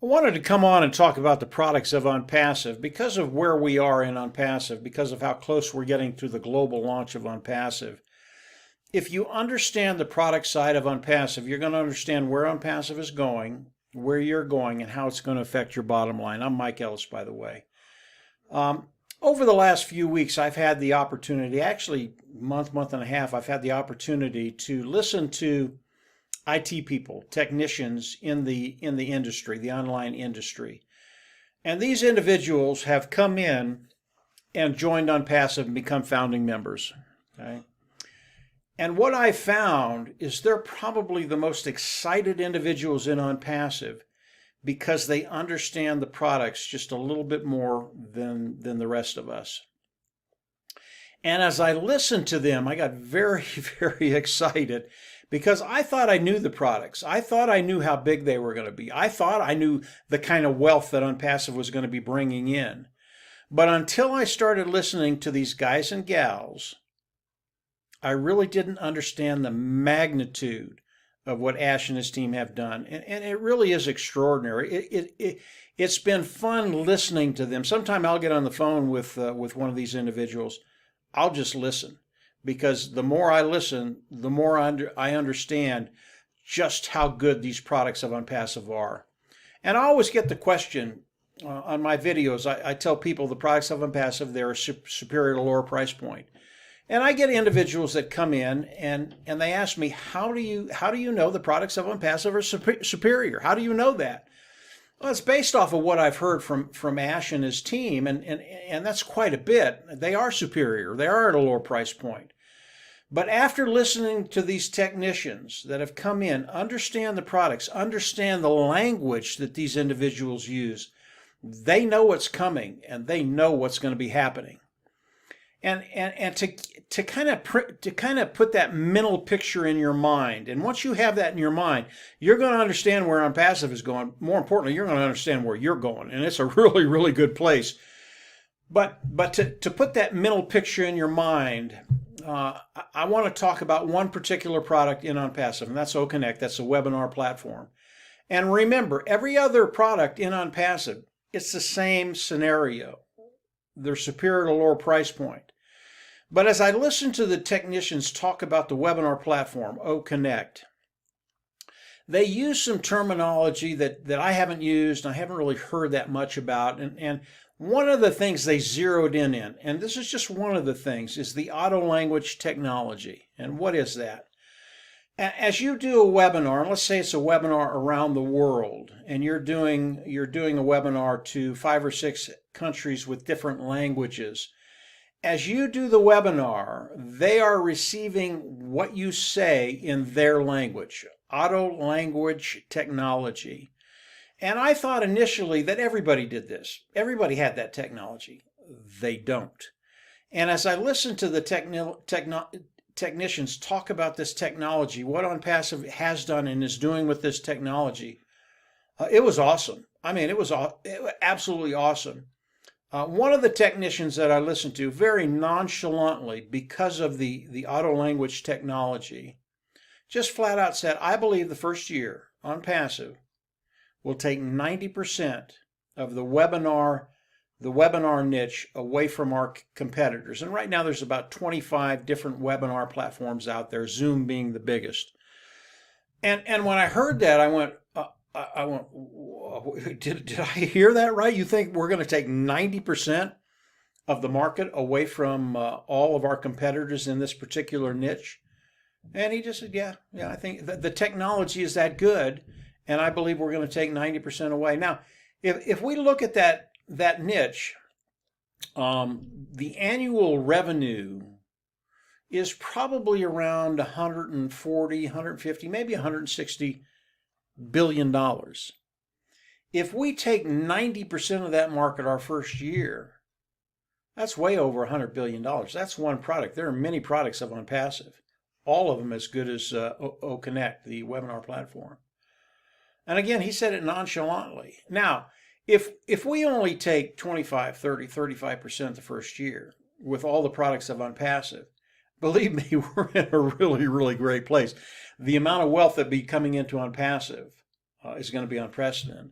I wanted to come on and talk about the products of ONPASSIVE because of where we are in ONPASSIVE, because of how close we're getting to the global launch of ONPASSIVE. If you understand the product side of ONPASSIVE, you're going to understand where ONPASSIVE is going, where you're going, and how it's going to affect your bottom line. I'm Mike Ellis, by the way. Over the last few weeks, I've had the opportunity, actually month and a half, I've had the opportunity to listen to IT people, technicians in the industry, the online industry. And these individuals have come in and joined ONPASSIVE and become founding members. Okay? And what I found is they're probably the most excited individuals in ONPASSIVE because they understand the products just a little bit more than the rest of us. And as I listened to them, I got very, very excited because I thought I knew the products. I thought I knew how big they were going to be. I thought I knew the kind of wealth that ONPASSIVE was going to be bringing in. But until I started listening to these guys and gals, I really didn't understand the magnitude of what Ash and his team have done. And it really is extraordinary. It's been fun listening to them. Sometime I'll get on the phone with one of these individuals. I'll just listen. Because the more I listen, the more I understand just how good these products of ONPASSIVE are. And I always get the question on my videos. I tell people the products of ONPASSIVE, they're superior to lower price point. And I get individuals that come in and they ask me, how do you know the products of ONPASSIVE are superior? How do you know that? Well, it's based off of what I've heard from Ash and his team, and that's quite a bit. They are superior. They are at a lower price point. But after listening to these technicians that have come in, understand the products, understand the language that these individuals use, they know what's coming and they know what's going to be happening. And to kind of put that mental picture in your mind, and once you have that in your mind, you're going to understand where ONPASSIVE is going. More importantly, you're going to understand where you're going, and it's a really, really good place. But to put that mental picture in your mind, I want to talk about one particular product in ONPASSIVE, and that's OConnect. That's a webinar platform. And remember, every other product in ONPASSIVE, it's the same scenario. They're superior to lower price point. But as I listen to the technicians talk about the webinar platform, OConnect, they use some terminology that I haven't used, and I haven't really heard that much about. And one of the things they zeroed in, and this is just one of the things, is the auto language technology. And what is that? As you do a webinar, and let's say it's a webinar around the world, and you're doing a webinar to 5 or 6 countries with different languages. As you do the webinar, they are receiving what you say in their language, auto language technology. And I thought initially that everybody did this. Everybody had that technology. They don't. And as I listened to the technicians talk about this technology, what ONPASSIVE has done and is doing with this technology, it was awesome. I mean, it was absolutely awesome. One of the technicians that I listened to very nonchalantly, because of the auto language technology, just flat out said, I believe the first year ONPASSIVE will take 90% of the webinar niche away from our competitors. And right now there's about 25 different webinar platforms out there, Zoom being the biggest. And when I heard that, I went, did I hear that right? You think we're going to take 90% of the market away from all of our competitors in this particular niche? And he just said, yeah, I think the technology is that good, and I believe we're going to take 90% away. Now, if we look at that niche, the annual revenue is probably around 140, 150, maybe 160 billion dollars. If we take 90% of that market our first year, that's way over $100 billion. That's one product. There are many products of ONPASSIVE, all of them as good as OConnect, the webinar platform. And again, he said it nonchalantly. Now, if we only take 25, 30, 35% the first year with all the products of ONPASSIVE, believe me, we're in a really, really great place. The amount of wealth that be coming into ONPASSIVE is going to be unprecedented.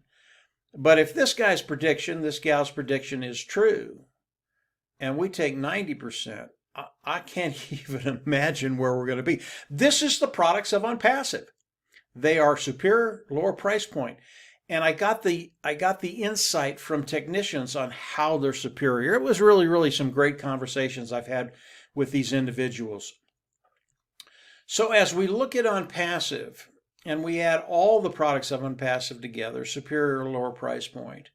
But if this guy's prediction, this gal's prediction is true, and we take 90%, I can't even imagine where we're going to be. This is the products of ONPASSIVE. They are superior, lower price point. And I got the insight from technicians on how they're superior. It was really some great conversations I've had with these individuals. So as we look at ONPASSIVE and we add all the products of ONPASSIVE together, superior, lower price point,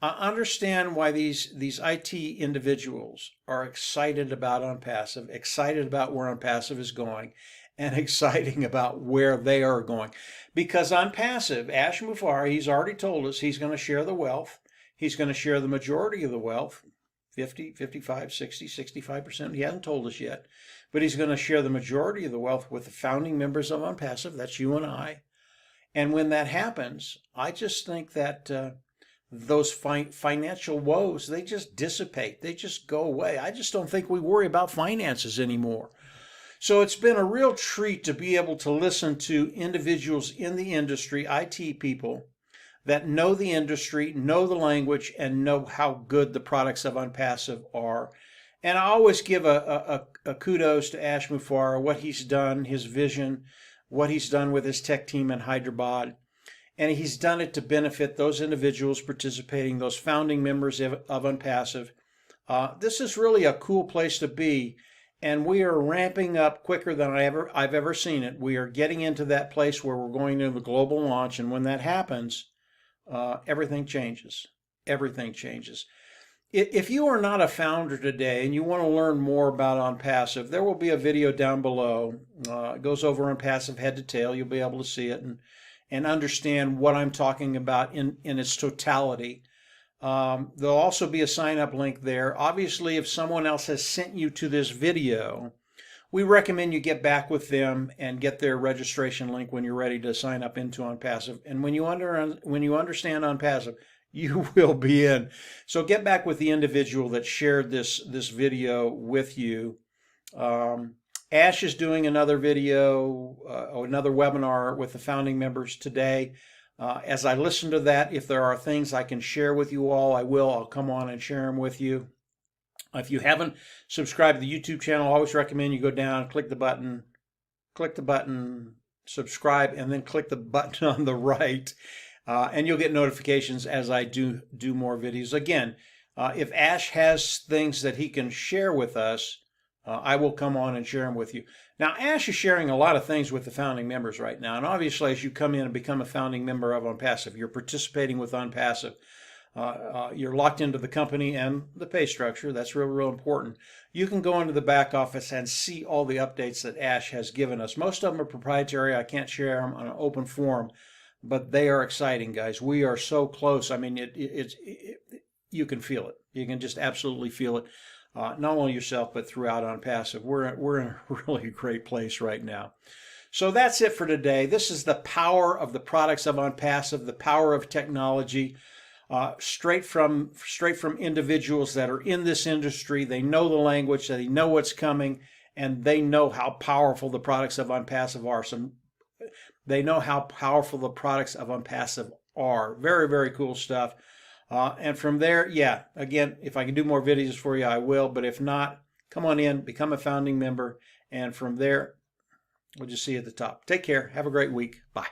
I understand why these IT individuals are excited about ONPASSIVE, excited about where ONPASSIVE is going, and exciting about where they are going. Because ONPASSIVE, Ash Mufareh, he's already told us he's going to share the wealth. He's going to share the majority of the wealth, 50, 55, 60, 65%. He hasn't told us yet. But he's going to share the majority of the wealth with the founding members of ONPASSIVE. That's you and I. And when that happens, I just think that those financial woes, they just dissipate. They just go away. I just don't think we worry about finances anymore. So it's been a real treat to be able to listen to individuals in the industry, IT people, that know the industry, know the language, and know how good the products of ONPASSIVE are. And I always give a kudos to Ash Mufareh, what he's done, his vision, what he's done with his tech team in Hyderabad. And he's done it to benefit those individuals participating, those founding members of ONPASSIVE. This is really a cool place to be. And we are ramping up quicker than I've ever seen it. We are getting into that place where we're going into the global launch. And when that happens, everything changes. Everything changes. If you are not a founder today and you want to learn more about ONPASSIVE, there will be a video down below. It goes over ONPASSIVE head to tail. You'll be able to see it and understand what I'm talking about in its totality. There'll also be a sign-up link there. Obviously, if someone else has sent you to this video, we recommend you get back with them and get their registration link when you're ready to sign up into ONPASSIVE. And when you understand ONPASSIVE, you will be in. So get back with the individual that shared this video with you. Ash is doing another video, another webinar with the founding members today. As I listen to that, if there are things I can share with you all, I will. I'll come on and share them with you. If you haven't subscribed to the YouTube channel, I always recommend you go down, click the button, subscribe, and then click the button on the right, and you'll get notifications as I do more videos. Again, if Ash has things that he can share with us, I will come on and share them with you. Now, Ash is sharing a lot of things with the founding members right now. And obviously, as you come in and become a founding member of ONPASSIVE, you're participating with ONPASSIVE. You're locked into the company and the pay structure. That's real important. You can go into the back office and see all the updates that Ash has given us. Most of them are proprietary. I can't share them on an open forum, but they are exciting, guys. We are so close. I mean, you can feel it. You can just absolutely feel it. Not only yourself, but throughout ONPASSIVE. We're in a really great place right now. So that's it for today. This is the power of the products of ONPASSIVE, the power of technology, straight from individuals that are in this industry. They know the language, they know what's coming, and they know how powerful the products of ONPASSIVE are. They know how powerful the products of ONPASSIVE are. Very cool stuff. And from there, yeah, again, if I can do more videos for you, I will. But if not, come on in, become a founding member. And from there, we'll just see you at the top. Take care. Have a great week. Bye.